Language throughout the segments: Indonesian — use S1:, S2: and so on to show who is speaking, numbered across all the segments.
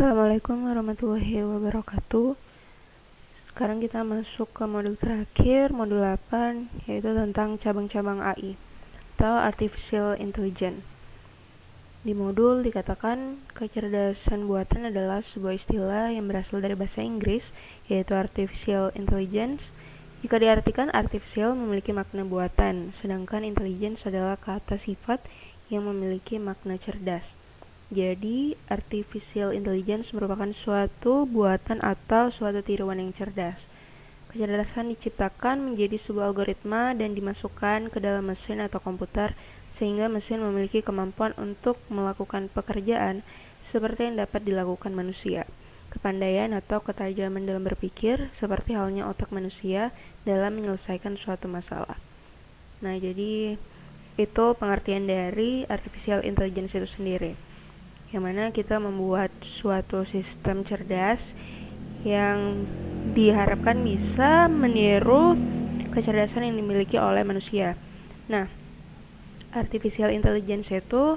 S1: Assalamualaikum warahmatullahi wabarakatuh. Sekarang kita masuk ke modul terakhir, modul 8, yaitu tentang cabang-cabang AI atau Artificial Intelligence. Di modul dikatakan kecerdasan buatan adalah sebuah istilah yang berasal dari bahasa Inggris, yaitu Artificial Intelligence. Jika diartikan, artificial memiliki makna buatan, sedangkan intelligence adalah kata sifat yang memiliki makna cerdas. Jadi, artificial intelligence merupakan suatu buatan atau suatu tiruan yang cerdas. Kecerdasan diciptakan menjadi sebuah algoritma dan dimasukkan ke dalam mesin atau komputer sehingga mesin memiliki kemampuan untuk melakukan pekerjaan seperti yang dapat dilakukan manusia. Kepandaian atau ketajaman dalam berpikir seperti halnya otak manusia dalam menyelesaikan suatu masalah. Nah, jadi itu pengertian dari artificial intelligence itu sendiri, yang mana kita membuat suatu sistem cerdas yang diharapkan bisa meniru kecerdasan yang dimiliki oleh manusia. Nah, artificial intelligence itu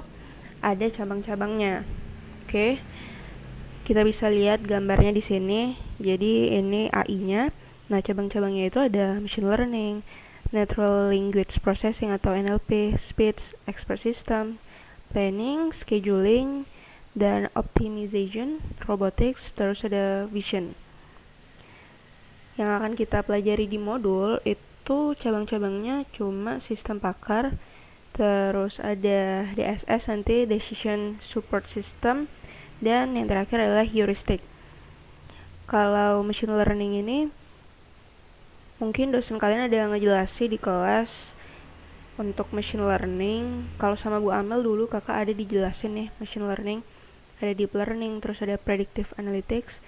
S1: ada cabang-cabangnya. Oke. Kita bisa lihat gambarnya di sini. Jadi ini AI-nya. Nah, cabang-cabangnya itu ada machine learning, natural language processing atau NLP, speech expert system, planning, scheduling, dan optimization, robotics, terus ada vision. Yang akan kita pelajari di modul itu cabang-cabangnya cuma sistem pakar, terus ada DSS nanti, decision support system, dan yang terakhir adalah heuristic. Kalau machine learning ini mungkin dosen kalian ada yang ngejelasin di kelas. Untuk machine learning, kalau sama Bu Amel dulu kakak ada dijelasin nih machine learning. Ada deep learning, terus ada predictive analytics.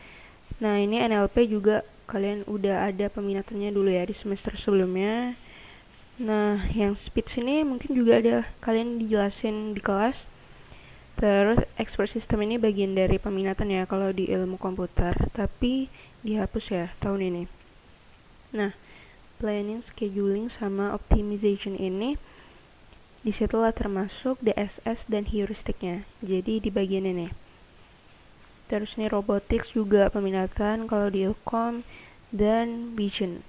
S1: Nah, ini NLP juga kalian udah ada peminatannya dulu ya di semester sebelumnya. Nah, yang speech ini mungkin juga ada kalian dijelasin di kelas. Terus expert system ini bagian dari peminatan ya kalau di ilmu komputer, tapi dihapus ya tahun ini. Nah, planning, scheduling, sama optimization ini disitulah termasuk DSS dan heuristiknya. Jadi di bagian ini. Terus nih robotics juga peminatan kalau di Ilkom, dan vision,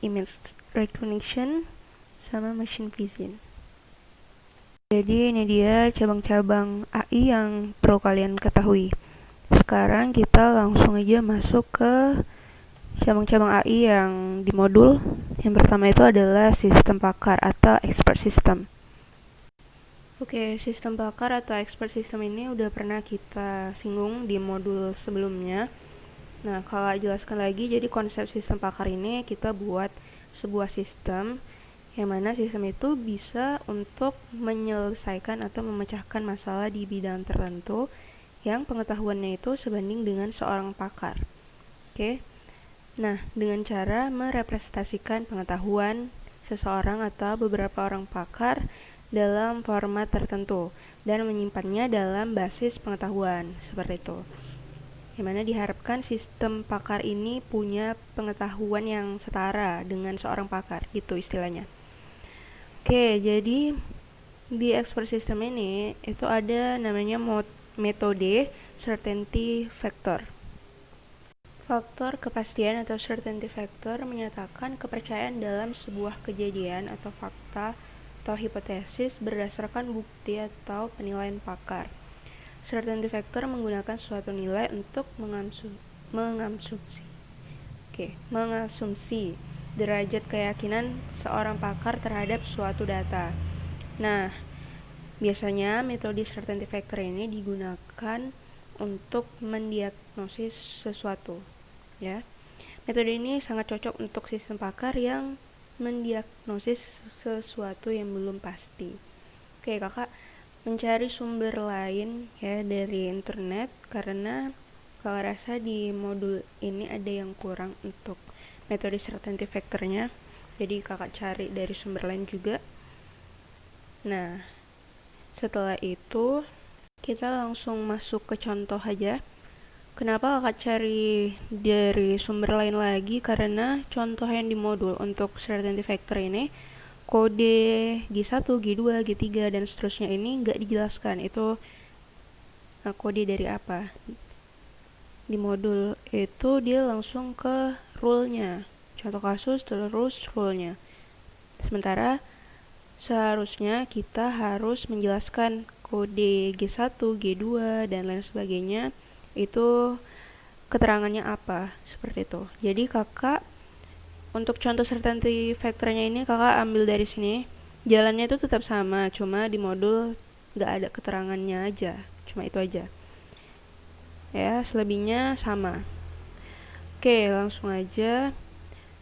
S1: image recognition, sama machine vision. Jadi ini dia cabang-cabang AI yang perlu kalian ketahui. Sekarang kita langsung aja masuk ke cabang-cabang AI yang di modul. Yang pertama itu adalah sistem pakar atau expert system. Oke, sistem pakar atau expert system ini udah pernah kita singgung di modul sebelumnya. Nah, kalau jelaskan lagi, jadi konsep sistem pakar ini kita buat sebuah sistem yang mana sistem itu bisa untuk menyelesaikan atau memecahkan masalah di bidang tertentu yang pengetahuannya itu sebanding dengan seorang pakar. Oke. Nah, dengan cara merepresentasikan pengetahuan seseorang atau beberapa orang pakar dalam format tertentu dan menyimpannya dalam basis pengetahuan seperti itu. Yang mana diharapkan sistem pakar ini punya pengetahuan yang setara dengan seorang pakar, gitu istilahnya. Oke, jadi di expert system ini itu ada namanya metode certainty factor. Faktor kepastian atau certainty factor menyatakan kepercayaan dalam sebuah kejadian atau fakta atau hipotesis berdasarkan bukti atau penilaian pakar. Certainty factor menggunakan suatu nilai untuk mengasumsi derajat keyakinan seorang pakar terhadap suatu data. Nah, biasanya metode certainty factor ini digunakan untuk mendiagnosis sesuatu, ya. Metode ini sangat cocok untuk sistem pakar yang mendiagnosis sesuatu yang belum pasti. Oke, kakak mencari sumber lain ya dari internet, karena kalau rasa di modul ini ada yang kurang untuk metode certainty factornya, jadi kakak cari dari sumber lain juga. Nah, setelah itu kita langsung masuk ke contoh aja. Kenapa kakak cari dari sumber lain lagi? Karena contoh yang di modul untuk certainty factor ini, kode G1, G2, G3, dan seterusnya ini nggak dijelaskan itu kode dari apa. di modul itu dia langsung ke rule-nya, contoh kasus terus rule-nya. Sementara seharusnya kita harus menjelaskan kode G1, G2, dan lain sebagainya itu keterangannya apa, seperti itu. Jadi kakak untuk contoh certainty factor-nya ini kakak ambil dari sini. Jalannya itu tetap sama, cuma di modul nggak ada keterangannya aja, cuma itu aja. Ya, selebihnya sama. Oke, langsung aja.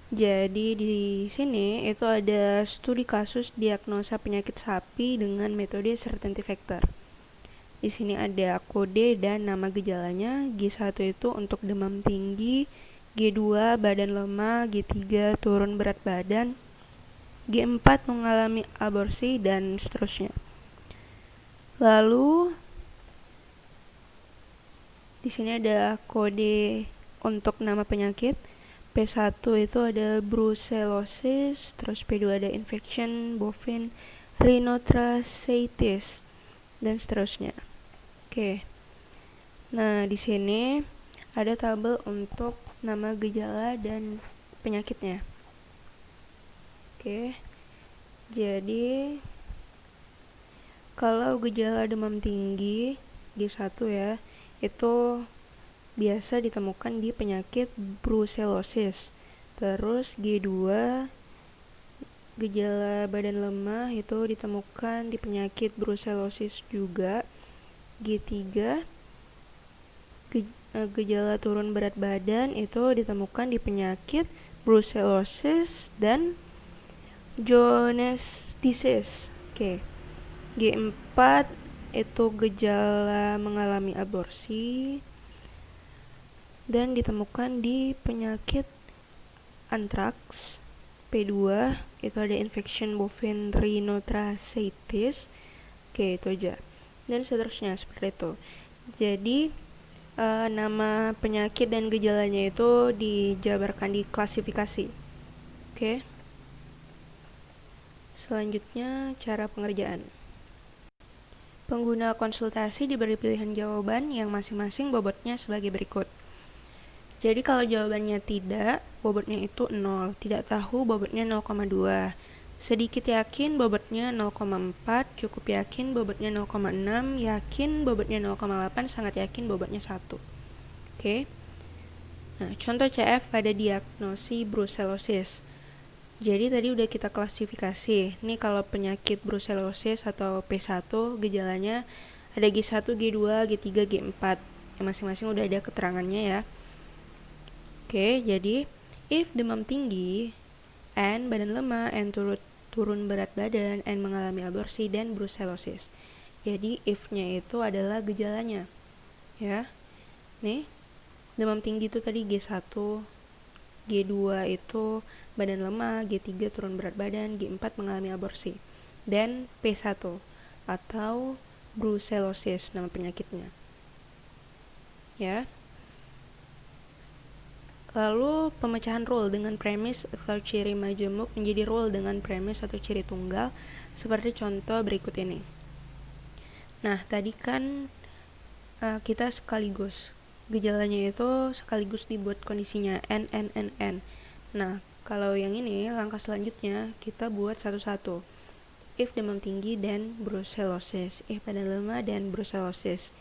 S1: Jadi di sini itu ada studi kasus diagnosa penyakit sapi dengan metode certainty factor. Di sini ada kode dan nama gejalanya. G1 itu untuk demam tinggi, G2 badan lemah, G3 turun berat badan, G4 mengalami aborsi, dan seterusnya. Lalu di sini ada kode untuk nama penyakit. P1 itu ada brucellosis, terus P2 ada infection bovine rhinotracheatis, dan seterusnya. Oke. Nah, di sini ada tabel untuk nama gejala dan penyakitnya. Oke. Jadi kalau gejala demam tinggi G1 ya, itu biasa ditemukan di penyakit brucellosis. Terus G2 gejala badan lemah itu ditemukan di penyakit brucellosis juga. G3 gejala turun berat badan itu ditemukan di penyakit brucellosis dan Jones disease. Oke. G4 itu gejala mengalami aborsi dan ditemukan di penyakit antraks. P2 itu ada infection bovine rhinotracheatis. Oke, itu aja. Dan seterusnya seperti itu. Jadi nama penyakit dan gejalanya itu dijabarkan di klasifikasi. Oke. Selanjutnya cara pengerjaan. Pengguna konsultasi diberi pilihan jawaban yang masing-masing bobotnya sebagai berikut. Jadi kalau jawabannya tidak, bobotnya itu 0, tidak tahu bobotnya 0,2, sedikit yakin bobotnya 0,4, cukup yakin bobotnya 0,6, yakin bobotnya 0,8, sangat yakin bobotnya 1. Oke. Nah, contoh CF pada diagnosi brucellosis. Jadi tadi udah kita klasifikasi. Ini kalau penyakit brucellosis atau P1 gejalanya ada G1, G2, G3, G4. Yang masing-masing udah ada keterangannya ya. Oke, jadi if demam tinggi, N badan lemah, N turun berat badan, N mengalami aborsi, dan brucellosis. Jadi if-nya itu adalah gejalanya. Ya. Nih, demam tinggi itu tadi G1, G2 itu badan lemah, G3 turun berat badan, G4 mengalami aborsi, dan P1 atau brucellosis nama penyakitnya. Ya. Lalu pemecahan rule dengan premis atau ciri majemuk menjadi rule dengan premis atau ciri tunggal seperti contoh berikut ini. Nah, tadi kan kita sekaligus gejalanya itu sekaligus dibuat kondisinya N. Nah, kalau yang ini langkah selanjutnya kita buat satu-satu. If demam tinggi dan brucellosis, if badan lemah dan brucellosis,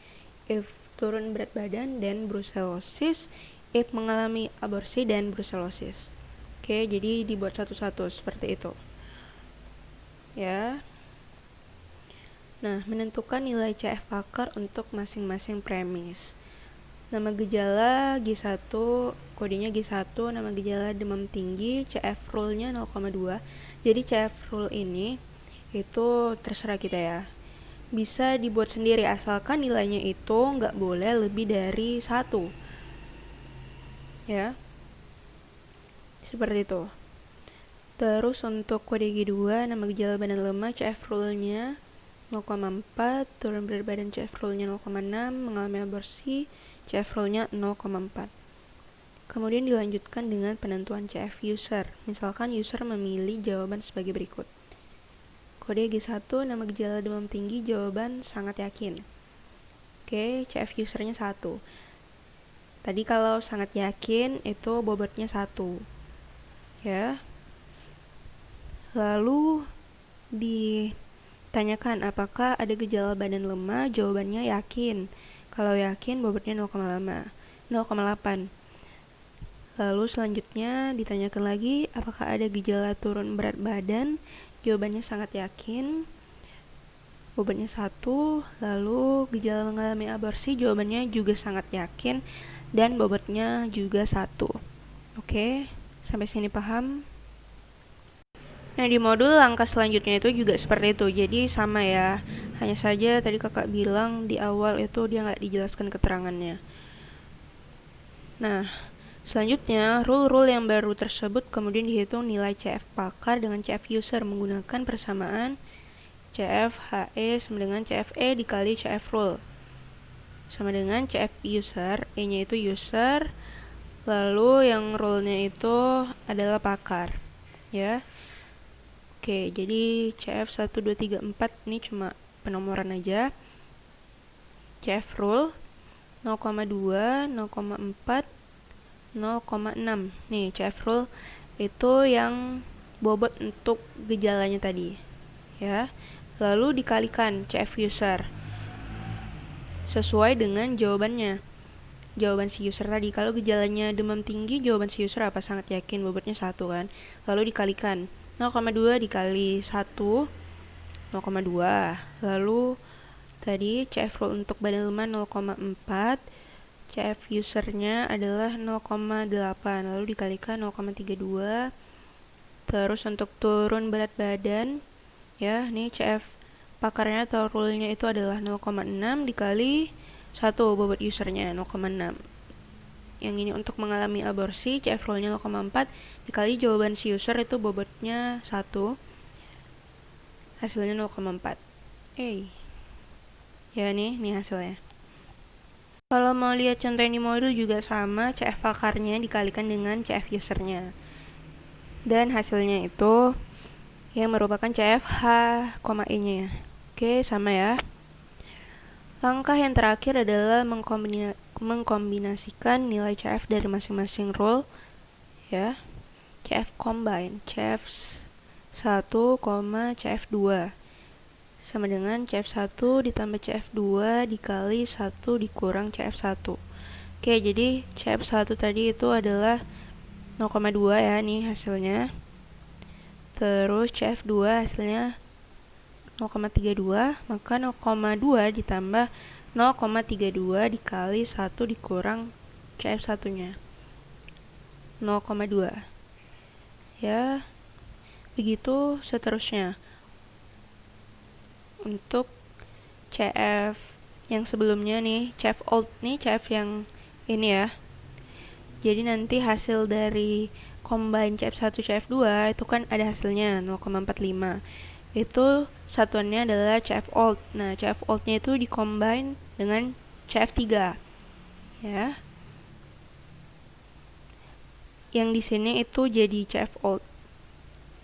S1: if turun berat badan dan brucellosis, if mengalami aborsi dan brucellosis. Oke, jadi dibuat satu-satu seperti itu. Ya. Nah, menentukan nilai CF faktor untuk masing-masing premis. Nama gejala G1, kodenya G1, nama gejala demam tinggi, CF rule-nya 0,2. Jadi CF rule ini itu terserah kita ya. Bisa dibuat sendiri asalkan nilainya itu nggak boleh lebih dari 1. Ya. Seperti itu. Terus untuk kode G2, nama gejala badan lemah, CF rule-nya 0,4, turun berat badan CF rule-nya 0,6, mengalami aborsi, CF rule-nya 0,4. Kemudian dilanjutkan dengan penentuan CF user. Misalkan user memilih jawaban sebagai berikut. Kode G1, nama gejala demam tinggi, jawaban sangat yakin. Oke, CF usernya 1. Tadi kalau sangat yakin itu bobotnya 1. Ya. Lalu ditanyakan apakah ada gejala badan lemah, jawabannya yakin. Kalau yakin bobotnya 0,8. Lalu selanjutnya ditanyakan lagi apakah ada gejala turun berat badan, jawabannya sangat yakin, bobotnya 1. Lalu gejala mengalami aborsi, jawabannya juga sangat yakin dan bobotnya juga 1. Oke, sampai sini paham? Nah, di modul langkah selanjutnya itu juga seperti itu, jadi sama ya. Hanya saja tadi kakak bilang di awal itu dia nggak dijelaskan keterangannya. Nah, selanjutnya rule-rule yang baru tersebut kemudian dihitung nilai CF pakar dengan CF user menggunakan persamaan CF HE sama dengan CFE dikali CF rule. Sama dengan CF user, E-nya itu user, lalu yang rule-nya itu adalah pakar. Ya. Oke, jadi CF 1, 2, 3, 4 ini cuma penomoran aja. CF rule 0,2, 0,4, 0,6. Nih, CF rule itu yang bobot untuk gejalanya tadi. Ya. Lalu dikalikan CF user sesuai dengan jawabannya. Jawaban si user tadi, kalau gejalanya demam tinggi, jawaban si user apa? Sangat yakin, bobotnya 1 kan. Lalu dikalikan 0,2 dikali 1, 0,2. Lalu tadi CF rule untuk badan lemah 0,4, CF usernya adalah 0,8, lalu dikalikan 0,32. Terus untuk turun berat badan, ya, nih CF pakarnya atau rule-nya itu adalah 0,6 dikali 1 bobot usernya 0,6. Yang ini untuk mengalami aborsi, CF rule-nya 0,4 dikali jawaban si user itu bobotnya 1, hasilnya 0,4. Ya nih hasilnya. Kalau mau lihat contoh yang di modul juga sama, CF pakarnya dikalikan dengan CF usernya. Dan hasilnya itu yang merupakan CF H, E-nya. Oke, sama ya. Langkah yang terakhir adalah mengkombinasikan nilai CF dari masing-masing rule, ya. CF combine, CF 1, CF 2 sama dengan CF 1 ditambah CF 2 dikali 1 dikurang CF 1. Oke, jadi CF 1 tadi itu adalah 0,2 ya, nih hasilnya. Terus CF 2 hasilnya 0,32, maka 0,2 ditambah 0,32 dikali 1 dikurang CF 1-nya. 0,2. Ya, begitu seterusnya. Untuk CF yang sebelumnya nih, CF old nih, CF yang ini ya. Jadi nanti hasil dari combine CF 1 CF 2 itu kan ada hasilnya 0,45. Itu satuannya adalah CF old. Nah, CF old-nya itu dikombine dengan CF 3. Ya. Yang di sini itu jadi CF old.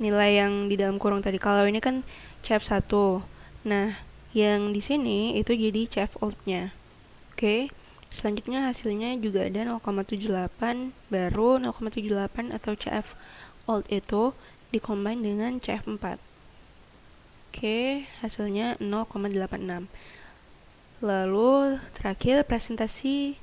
S1: Nilai yang di dalam kurung tadi. Kalau ini kan CF 1. Nah, yang di sini itu jadi CF old-nya. Oke. Selanjutnya hasilnya juga ada 0,78, baru 0,78 atau CF old itu dikombine dengan CF 4. Oke, hasilnya 0,86. Lalu terakhir presentase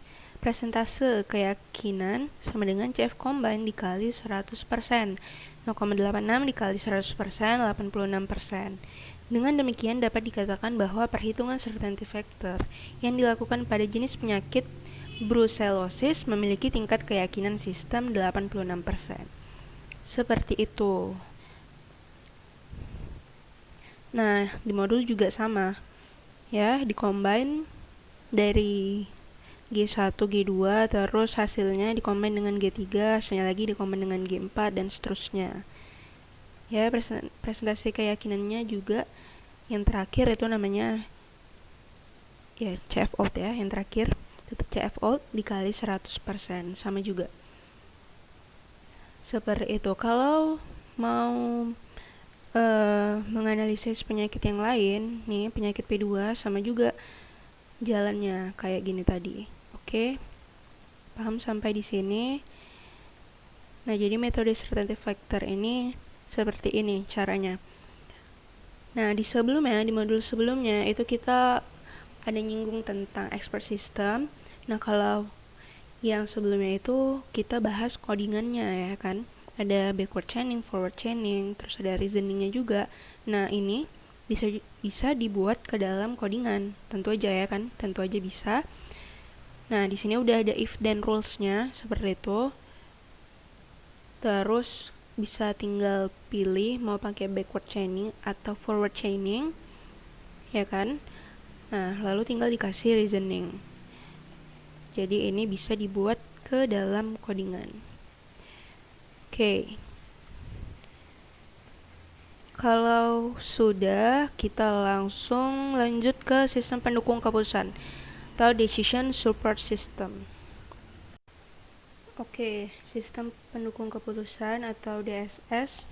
S1: keyakinan sama dengan CF combine dikali 100%. 0,86 dikali 100%, 86%. Dengan demikian dapat dikatakan bahwa perhitungan certainty factor yang dilakukan pada jenis penyakit brucellosis memiliki tingkat keyakinan sistem 86%. Seperti itu. Nah, di modul juga sama. Ya, dikombine dari G1, G2, terus hasilnya dikombine dengan G3, hasilnya lagi dikombine dengan G4, dan seterusnya. Ya, presentasi keyakinannya juga yang terakhir itu namanya ya CF old ya, yang terakhir tetap CF old dikali 100%, sama juga. Seperti itu. Kalau mau menganalisis penyakit yang lain, nih penyakit P2 sama juga jalannya kayak gini tadi. Oke. Paham sampai di sini? Nah, jadi metode certainty factor ini seperti ini caranya. Nah, di modul sebelumnya itu kita ada nyinggung tentang expert system. Nah, kalau yang sebelumnya itu kita bahas codingannya ya kan. Ada backward chaining, forward chaining, terus ada reasoningnya juga. Nah, ini bisa dibuat ke dalam codingan. Tentu aja ya kan, tentu aja bisa. Nah, di sini udah ada if then rules-nya seperti itu. Terus bisa tinggal pilih mau pakai backward chaining atau forward chaining, ya kan? Nah, lalu tinggal dikasih reasoning. Jadi ini bisa dibuat ke dalam codingan. Oke. Kalau sudah, kita langsung lanjut ke sistem pendukung keputusan atau Decision Support System. Oke, sistem pendukung keputusan atau DSS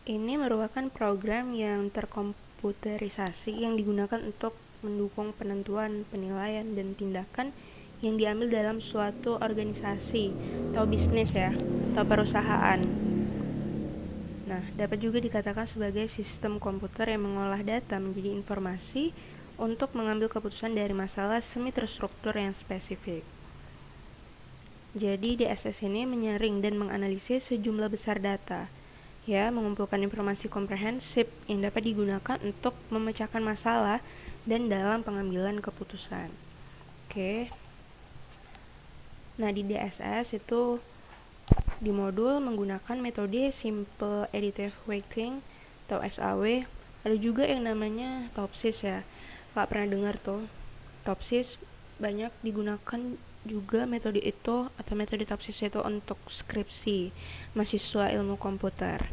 S1: ini merupakan program yang terkomputerisasi yang digunakan untuk mendukung penentuan, penilaian, dan tindakan yang diambil dalam suatu organisasi atau bisnis ya, atau perusahaan. Nah, dapat juga dikatakan sebagai sistem komputer yang mengolah data menjadi informasi untuk mengambil keputusan dari masalah semi terstruktur yang spesifik. Jadi DSS ini menyaring dan menganalisis sejumlah besar data, ya, mengumpulkan informasi komprehensif yang dapat digunakan untuk memecahkan masalah dan dalam pengambilan keputusan. Oke. Nah, di DSS itu di modul menggunakan metode Simple Additive Weighting atau SAW. Ada juga yang namanya TOPSIS ya. Gak pernah dengar tuh. TOPSIS banyak digunakan juga metode itu atau metode TOPSIS itu untuk skripsi mahasiswa ilmu komputer.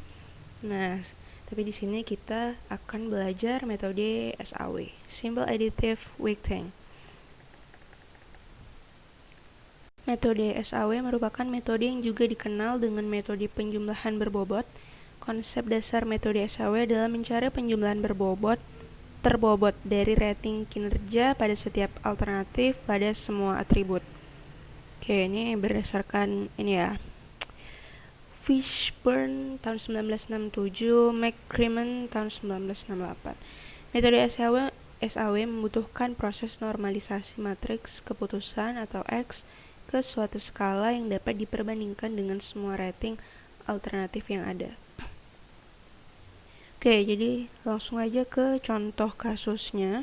S1: Nah, tapi di sini kita akan belajar metode SAW, Simple Additive Weighting. Metode SAW merupakan metode yang juga dikenal dengan metode penjumlahan berbobot. Konsep dasar metode SAW adalah mencari penjumlahan terbobot dari rating kinerja pada setiap alternatif pada semua atribut. Oke, ini berdasarkan ini ya. Fishburne tahun 1967, McCrimmon tahun 1968. Metode SAW membutuhkan proses normalisasi matriks keputusan atau X ke suatu skala yang dapat diperbandingkan dengan semua rating alternatif yang ada. Oke, jadi langsung aja ke contoh kasusnya.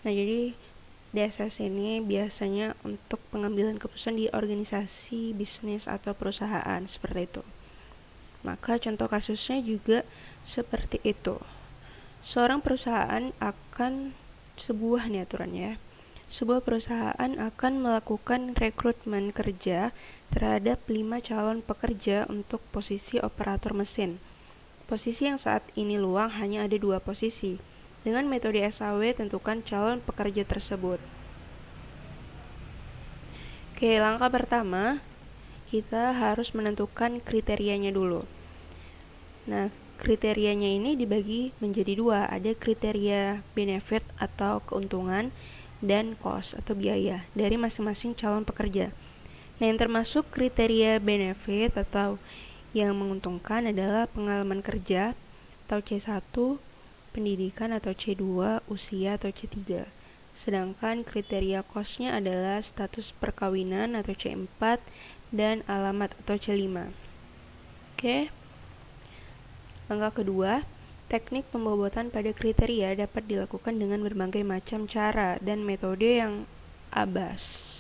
S1: Nah, jadi DSS ini biasanya untuk pengambilan keputusan di organisasi, bisnis, atau perusahaan, seperti itu. Maka contoh kasusnya juga seperti itu. Seorang perusahaan akan, sebuah nih aturannya, sebuah perusahaan akan melakukan rekrutmen kerja terhadap 5 calon pekerja untuk posisi operator mesin. Posisi yang saat ini luang hanya ada 2 posisi. Dengan metode SAW tentukan calon pekerja tersebut. Oke, langkah pertama kita harus menentukan kriterianya dulu. Nah, kriterianya ini dibagi menjadi 2. Ada kriteria benefit atau keuntungan dan cost atau biaya dari masing-masing calon pekerja. Nah, yang termasuk kriteria benefit atau yang menguntungkan adalah pengalaman kerja atau C1, pendidikan atau C2, usia atau C3. Sedangkan kriteria cost-nya adalah status perkawinan atau C4 dan alamat atau C5. Oke. Langkah kedua, teknik pembobotan pada kriteria dapat dilakukan dengan berbagai macam cara dan metode yang ABAS.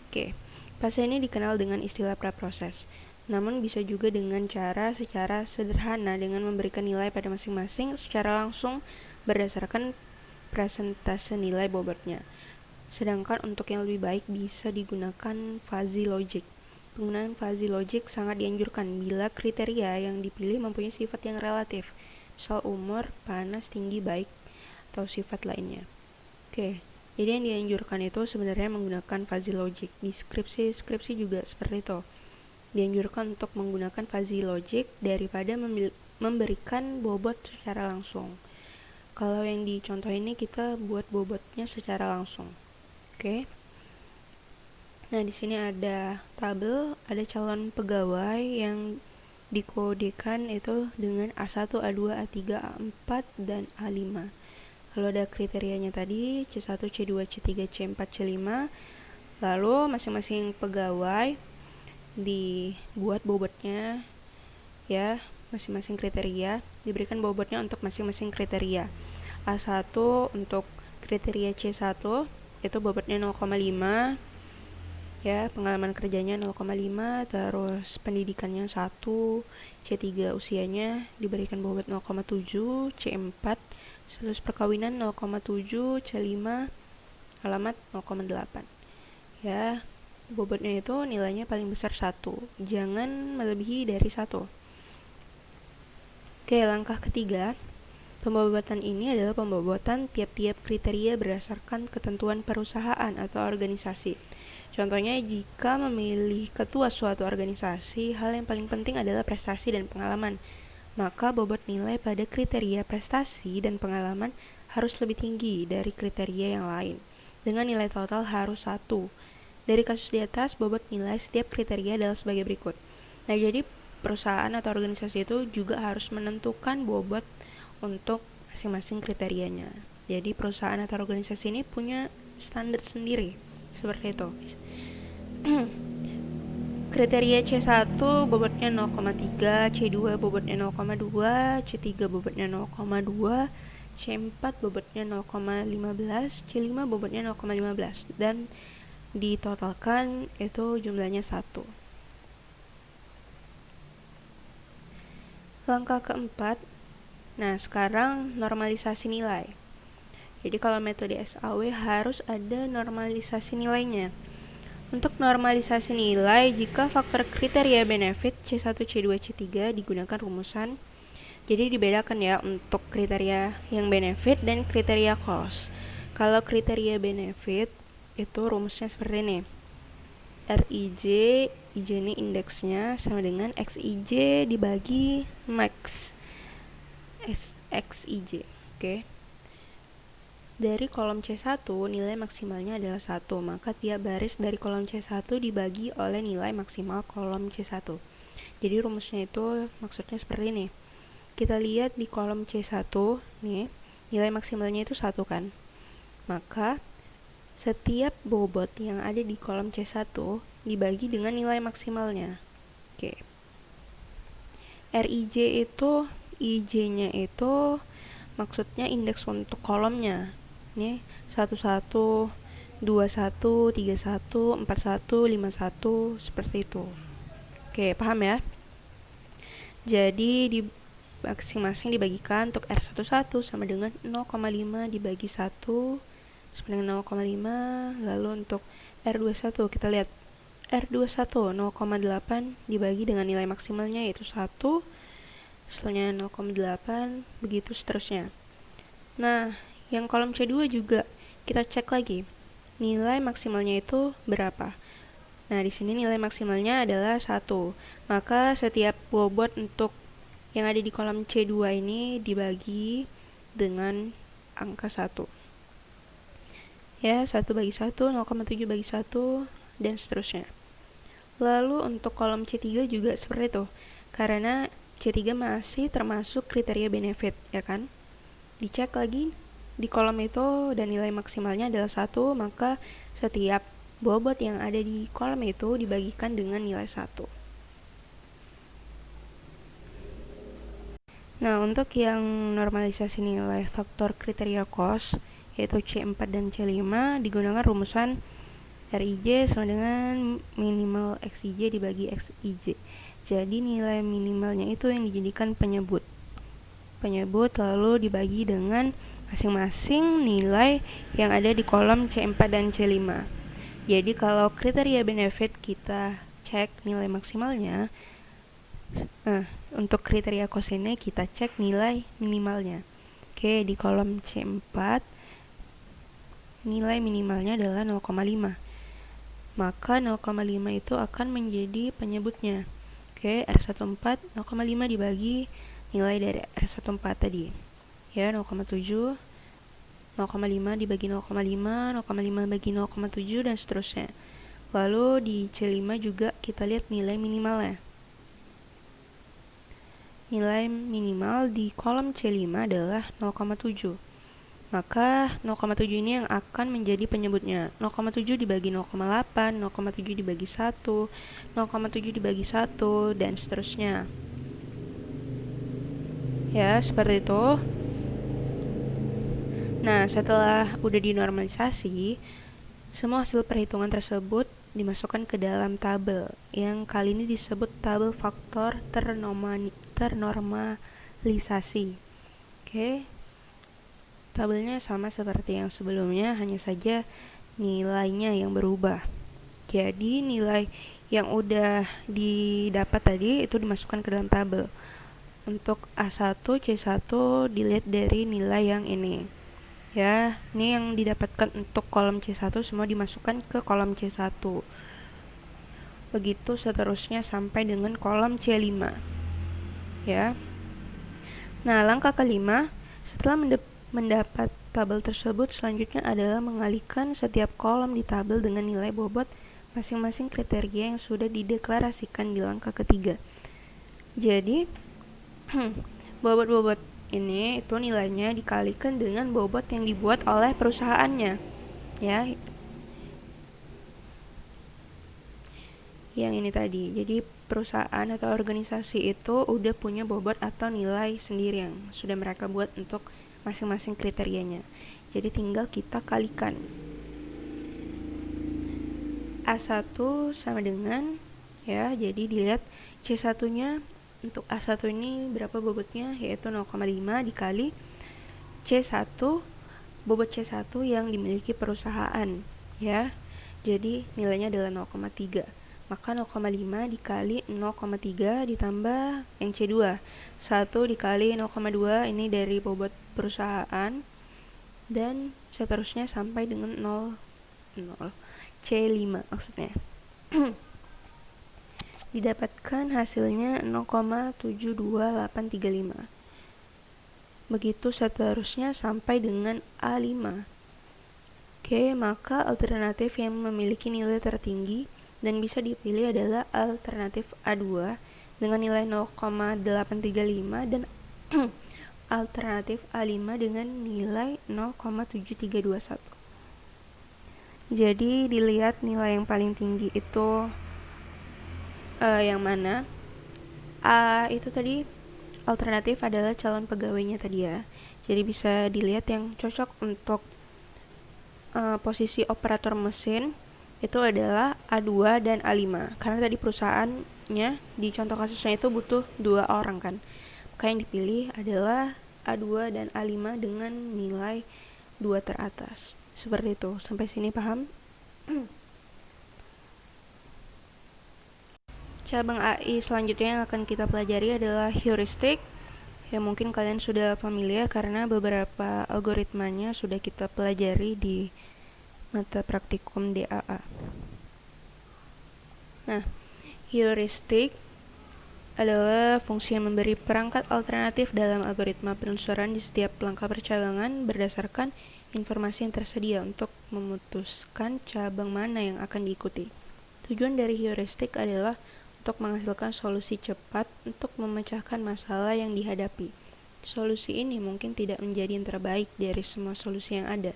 S1: Oke. Fase ini dikenal dengan istilah praproses. Namun bisa juga dengan cara secara sederhana dengan memberikan nilai pada masing-masing secara langsung berdasarkan presentase nilai bobotnya. Sedangkan untuk yang lebih baik bisa digunakan fuzzy logic. Penggunaan fuzzy logic sangat dianjurkan bila kriteria yang dipilih mempunyai sifat yang relatif, misal umur, panas, tinggi, baik, atau sifat lainnya. Oke, jadi yang dianjurkan itu sebenarnya menggunakan fuzzy logic. Di skripsi juga seperti itu. Dianjurkan untuk menggunakan fuzzy logic daripada memberikan bobot secara langsung. Kalau yang di contoh ini kita buat bobotnya secara langsung. Oke. Nah, di sini ada tabel, ada calon pegawai yang dikodekan itu dengan A1, A2, A3, A4, dan A5. Lalu ada kriterianya tadi, C1, C2, C3, C4, C5. Lalu masing-masing pegawai dibuat bobotnya, ya, masing-masing kriteria diberikan bobotnya untuk masing-masing kriteria. A1 untuk kriteria C1 itu bobotnya 0,5, ya, pengalaman kerjanya 0,5, terus pendidikannya 1, C3 usianya diberikan bobot 0,7, C4 status perkawinan 0,7, C5 alamat 0,8. Ya, bobotnya itu nilainya paling besar 1, jangan melebihi dari 1. Oke, langkah ketiga, pembobotan ini adalah pembobotan tiap-tiap kriteria berdasarkan ketentuan perusahaan atau organisasi. Contohnya, jika memilih ketua suatu organisasi, hal yang paling penting adalah prestasi dan pengalaman. Maka bobot nilai pada kriteria prestasi dan pengalaman harus lebih tinggi dari kriteria yang lain, dengan nilai total harus 1. Dari kasus di atas, bobot nilai setiap kriteria adalah sebagai berikut. Nah, jadi perusahaan atau organisasi itu juga harus menentukan bobot untuk masing-masing kriterianya. Jadi perusahaan atau organisasi ini punya standar sendiri, seperti itu. Kriteria C1 bobotnya 0,3, C2 bobotnya 0,2, C3 bobotnya 0,2, C4 bobotnya 0,15, C5 bobotnya 0,15, dan ditotalkan itu jumlahnya 1. Langkah keempat, nah sekarang normalisasi nilai. Jadi kalau metode SAW harus ada normalisasi nilainya. Untuk normalisasi nilai, jika faktor kriteria benefit C1, C2, C3 digunakan rumusan, jadi dibedakan ya untuk kriteria yang benefit dan kriteria cost. Kalau kriteria benefit itu rumusnya seperti ini. RIJ, IJ ini indeksnya sama dengan XIJ dibagi max XIJ. Oke. Dari kolom C1 nilai maksimalnya adalah 1, maka tiap baris dari kolom C1 dibagi oleh nilai maksimal kolom C1. Jadi rumusnya itu maksudnya seperti ini. Kita lihat di kolom C1 nih, nilai maksimalnya itu 1 kan. Maka setiap bobot yang ada di kolom C1 dibagi dengan nilai maksimalnya. Oke. RIJ itu, IJ-nya itu maksudnya indeks untuk kolomnya. Nih, 11, 21, 31, 41, 51, seperti itu. Oke, paham ya? Jadi di masing-masing dibagikan untuk R11 sama dengan 0,5 dibagi 1 sama dengan 0,5. Lalu untuk R21 kita lihat R21 0,8 dibagi dengan nilai maksimalnya yaitu 1, setelahnya 0,8, begitu seterusnya. Nah, yang kolom C2 juga kita cek lagi nilai maksimalnya itu berapa. Nah, di sini nilai maksimalnya adalah 1. Maka setiap bobot untuk yang ada di kolom C2 ini dibagi dengan angka 1. Ya, 1 bagi 1, 0,7 bagi 1, dan seterusnya. Lalu untuk kolom C3 juga seperti itu. Karena C3 masih termasuk kriteria benefit, ya kan? Dicek lagi di kolom itu dan nilai maksimalnya adalah 1, maka setiap bobot yang ada di kolom itu dibagikan dengan nilai 1. Nah, untuk yang normalisasi nilai faktor kriteria cost, yaitu C4 dan C5, digunakan rumusan RIJ sama dengan minimal XIJ dibagi XIJ. Jadi nilai minimalnya itu yang dijadikan penyebut lalu dibagi dengan masing-masing nilai yang ada di kolom C4 dan C5. Jadi kalau kriteria benefit kita cek nilai maksimalnya, untuk kriteria cost ini kita cek nilai minimalnya. Oke, di kolom C4 nilai minimalnya adalah 0,5. Maka 0,5 itu akan menjadi penyebutnya. Oke, R14 0,5 dibagi nilai dari R14 tadi. Ya, 0,7, 0,5 dibagi 0,5, 0,5 bagi 0,7, dan seterusnya. Lalu di C5 juga kita lihat nilai minimalnya. Nilai minimal di kolom C5 adalah 0,7. Maka 0,7 ini yang akan menjadi penyebutnya. 0,7 dibagi 0,8, 0,7 dibagi 1, 0,7 dibagi 1, dan seterusnya. Ya, seperti itu. Nah, setelah udah dinormalisasi, semua hasil perhitungan tersebut dimasukkan ke dalam tabel, yang kali ini disebut tabel faktor ternormalisasi. Oke. Tabelnya sama seperti yang sebelumnya, hanya saja nilainya yang berubah. Jadi nilai yang udah didapat tadi itu dimasukkan ke dalam tabel. Untuk A1, C1 dilihat dari nilai yang ini. Ya, ini yang didapatkan untuk kolom C1 semua dimasukkan ke kolom C1. Begitu seterusnya sampai dengan kolom C5. Ya. Nah, langkah kelima, setelah mendapat tabel tersebut, selanjutnya adalah mengalihkan setiap kolom di tabel dengan nilai bobot masing-masing kriteria yang sudah dideklarasikan di langkah ketiga. Jadi, bobot-bobot ini itu nilainya dikalikan dengan bobot yang dibuat oleh perusahaannya. Ya. Yang ini tadi. Jadi, perusahaan atau organisasi itu udah punya bobot atau nilai sendiri yang sudah mereka buat untuk masing-masing kriterianya. Jadi tinggal kita kalikan. A1 sama dengan, ya, jadi dilihat C1-nya untuk A1 ini berapa bobotnya, yaitu 0,5 dikali C1, bobot C1 yang dimiliki perusahaan, ya. Jadi nilainya adalah 0,3. Maka 0,5 dikali 0,3 ditambah yang C2. 1 dikali 0,2 ini dari bobot perusahaan. Dan seterusnya sampai dengan 0, C5 maksudnya. Didapatkan hasilnya 0,72835. Begitu seterusnya sampai dengan A5. Oke, maka alternatif yang memiliki nilai tertinggi dan bisa dipilih adalah alternatif A2 dengan nilai 0,835 dan alternatif A5 dengan nilai 0,7321. Jadi dilihat nilai yang paling tinggi itu yang mana. A itu tadi alternatif adalah calon pegawainya tadi ya. Jadi bisa dilihat yang cocok untuk posisi operator mesin itu adalah A2 dan A5, karena tadi perusahaannya di contoh kasusnya itu butuh 2 orang kan. Maka yang dipilih adalah A2 dan A5 dengan nilai 2 teratas. Seperti itu. Sampai sini paham? Cabang AI selanjutnya yang akan kita pelajari adalah heuristik. Ya, mungkin kalian sudah familiar karena beberapa algoritmanya sudah kita pelajari di mata praktikum DAA. Nah, heuristik adalah fungsi yang memberi perangkat alternatif dalam algoritma penelusuran di setiap langkah percabangan berdasarkan informasi yang tersedia untuk memutuskan cabang mana yang akan diikuti. Tujuan dari heuristik adalah untuk menghasilkan solusi cepat untuk memecahkan masalah yang dihadapi. Solusi ini mungkin tidak menjadi yang terbaik dari semua solusi yang ada,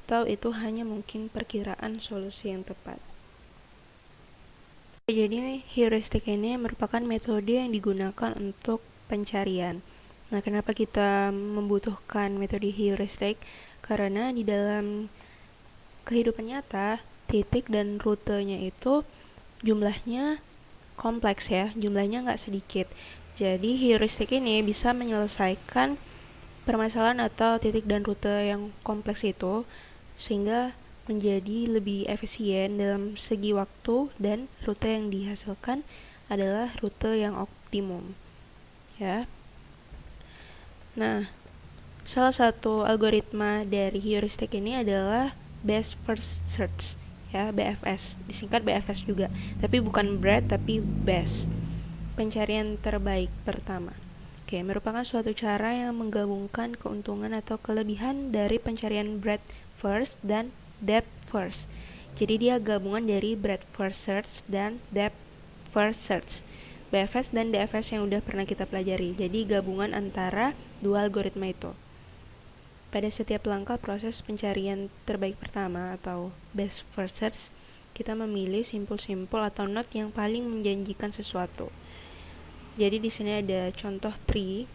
S1: atau itu hanya mungkin perkiraan solusi yang tepat. Jadi heuristik ini merupakan metode yang digunakan untuk pencarian. Nah, kenapa kita membutuhkan metode heuristik? Karena di dalam kehidupan nyata, titik dan rutenya itu jumlahnya kompleks ya, jumlahnya nggak sedikit. Jadi heuristik ini bisa menyelesaikan permasalahan atau titik dan rute yang kompleks itu sehingga menjadi lebih efisien dalam segi waktu, dan rute yang dihasilkan adalah rute yang optimum. Ya. Nah, salah satu algoritma dari heuristik ini adalah best first search. Ya, BFS, disingkat BFS juga, tapi bukan breadth tapi best, pencarian terbaik pertama. Oke, merupakan suatu cara yang menggabungkan keuntungan atau kelebihan dari pencarian breadth first dan depth first. Jadi dia gabungan dari breadth first search dan depth first search, BFS dan DFS yang udah pernah kita pelajari. Jadi gabungan antara dua algoritma itu. Pada setiap langkah proses pencarian terbaik pertama atau best first search, kita memilih simpul-simpul atau node yang paling menjanjikan sesuatu. Jadi di sini ada contoh tree.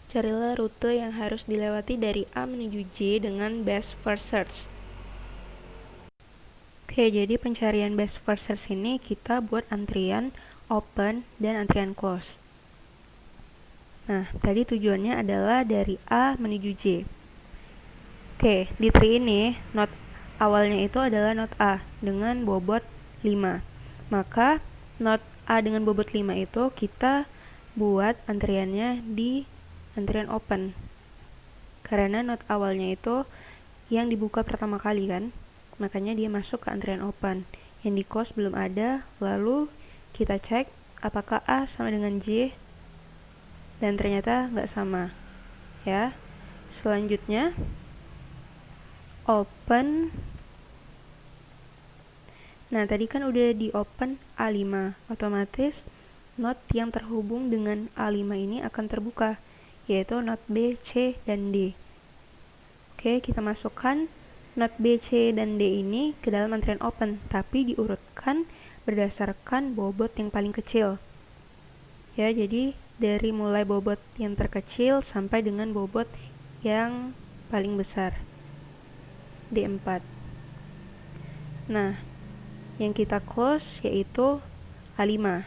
S1: Carilah rute yang harus dilewati dari A menuju J dengan best first search. Oke, jadi pencarian best first search ini kita buat antrian open dan antrian close. Nah, tadi tujuannya adalah dari A menuju J. Oke, di tree ini node awalnya itu adalah node A dengan bobot 5. Maka node A dengan bobot 5 itu kita buat antriannya di antrian open. Karena node awalnya itu yang dibuka pertama kali kan, makanya dia masuk ke antrian open. Yang di close belum ada, lalu kita cek apakah A sama dengan J, dan ternyata nggak sama ya. Selanjutnya open. Nah, tadi kan udah di open A5, otomatis node yang terhubung dengan A5 ini akan terbuka, yaitu node B, C, dan D. Oke, kita masukkan node B, C, dan D ini ke dalam antrian open, tapi diurutkan berdasarkan bobot yang paling kecil. Ya, jadi dari mulai bobot yang terkecil sampai dengan bobot yang paling besar, D4. Nah, yang kita close yaitu A5.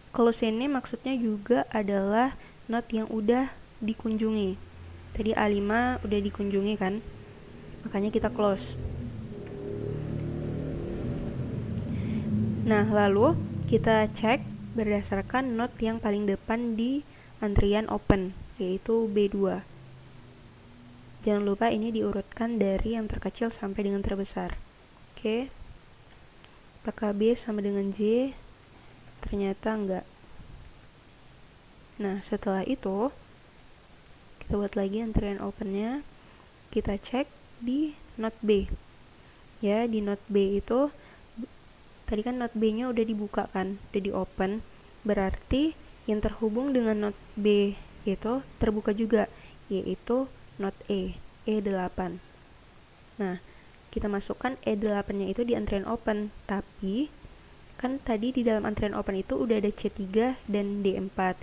S1: Close ini maksudnya juga adalah node yang udah dikunjungi. Tadi A5 udah dikunjungi kan, makanya kita close. Nah, lalu kita cek berdasarkan node yang paling depan di antrian open, yaitu B2. Jangan lupa ini diurutkan dari yang terkecil sampai dengan terbesar. Oke. Apakah B sama dengan J? Ternyata enggak. Nah, setelah itu kita buat lagi antrian opennya. Kita cek di node B. Ya, di node B itu tadi kan node B-nya udah dibuka kan, udah di open. Berarti yang terhubung dengan node B itu terbuka juga, yaitu node E8. Nah, kita masukkan E8-nya itu di antrian open, tapi kan tadi di dalam antrian open itu udah ada C3 dan D4.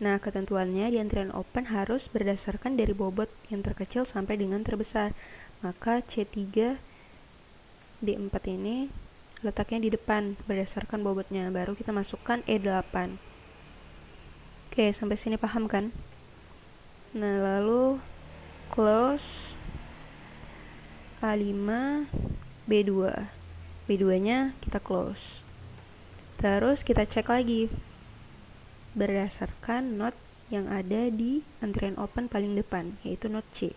S1: Nah, ketentuannya di antrian open harus berdasarkan dari bobot yang terkecil sampai dengan terbesar. Maka C3 D4 ini letaknya di depan berdasarkan bobotnya, baru kita masukkan E8. Oke, sampai sini paham kan? Nah, lalu close A5 B2. B2-nya kita close. Terus kita cek lagi berdasarkan node yang ada di antrian open paling depan, yaitu node C.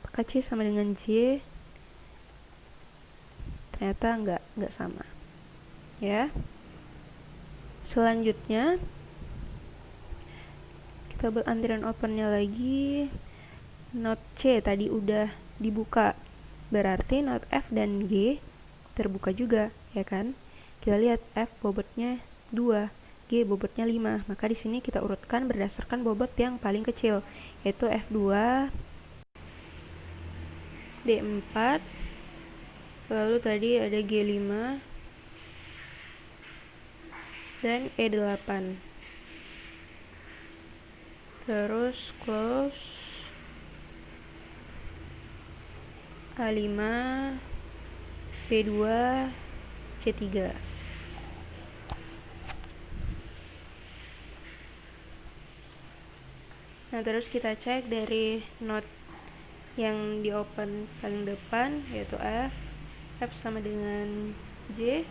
S1: Apakah C sama dengan J? Ternyata enggak sama. Ya. Selanjutnya kita buat antrian opennya lagi. Node C tadi udah dibuka, berarti node F dan G terbuka juga, ya kan? Kita lihat F bobotnya 2, G bobotnya 5. Maka di sini kita urutkan berdasarkan bobot yang paling kecil, yaitu F2, D4, lalu tadi ada G5 dan E8. Terus close A5 B2 C3. Nah, terus kita cek dari node yang di open paling depan, yaitu F. F sama dengan J.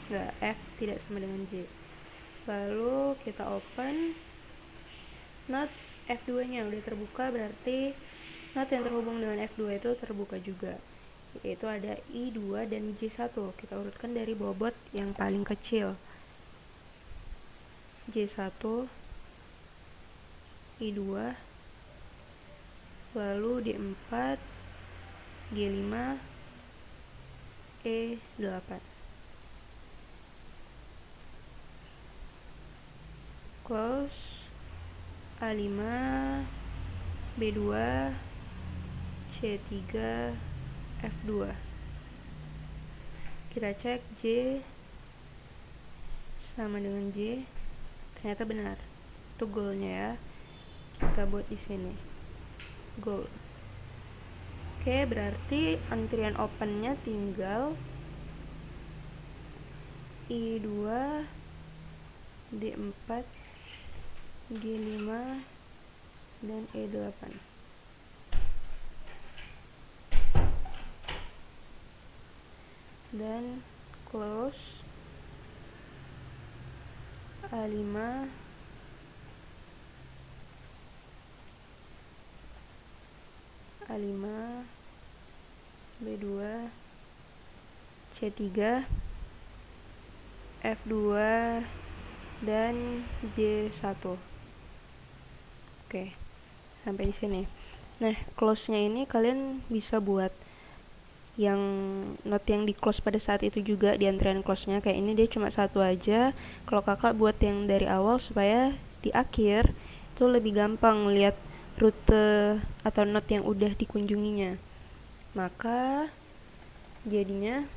S1: Enggak, F tidak sama dengan J. Lalu kita open node F2-nya udah terbuka, berarti node yang terhubung dengan F2 itu terbuka juga, yaitu ada I2 dan J1. Kita urutkan dari bobot yang paling kecil, J1, I2, lalu D4, G5, E8. Close A5, B2, C3, F2. Kita cek J sama dengan J, ternyata benar. Itu goalnya ya. Kita buat di sini. Goal. Oke, berarti antrian opennya tinggal I2, D4, G5, dan E8. Dan close A5, A5, B2, C3, F2, dan J1. Oke, sampai di sini. Nah, close-nya ini kalian bisa buat yang note yang di close pada saat itu juga di antrian close-nya. Kayak ini dia cuma satu aja. Kalau kakak buat yang dari awal supaya di akhir itu lebih gampang lihat rute atau note yang udah dikunjunginya. Maka jadinya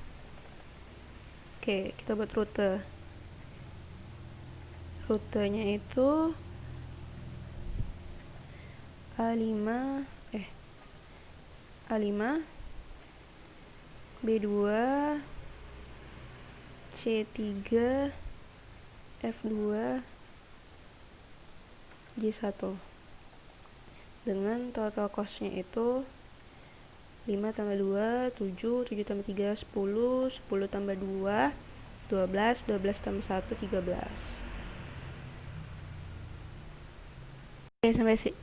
S1: oke, kita buat rute. Rutenya itu A5, B2, C3, F2, J1. Dengan total cost-nya itu 5 tambah 2, 7, 7 tambah 3, 10, 10 tambah 2, 12, 12 tambah 1, 13. Oke,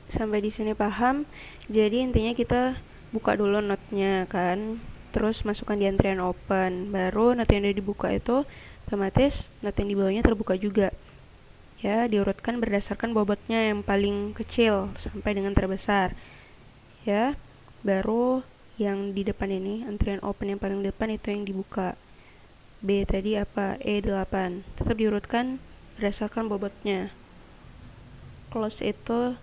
S1: sampai di sini paham. Jadi intinya kita buka dulu note-nya kan, terus masukkan di antrian open, baru note yang udah dibuka itu otomatis note yang di bawahnya terbuka juga. Ya, diurutkan berdasarkan bobotnya yang paling kecil sampai dengan terbesar. Ya, baru yang di depan ini, antrian open yang paling depan itu yang dibuka. B tadi apa? E8. Tetap diurutkan berdasarkan bobotnya. Close itu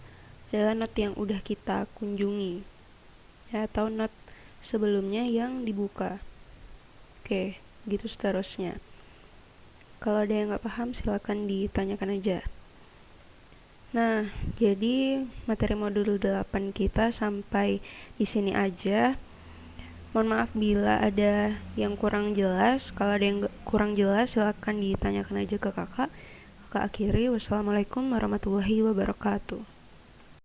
S1: adalah note yang udah kita kunjungi, ya, atau note sebelumnya yang dibuka. Oke, gitu seterusnya. Kalau ada yang nggak paham silakan ditanyakan aja. Nah, jadi materi modul 8 kita sampai di sini aja. Mohon maaf bila ada yang kurang jelas. Kalau ada yang kurang jelas silakan ditanyakan aja ke kakak. Kakak akhiri. Wassalamualaikum warahmatullahi wabarakatuh.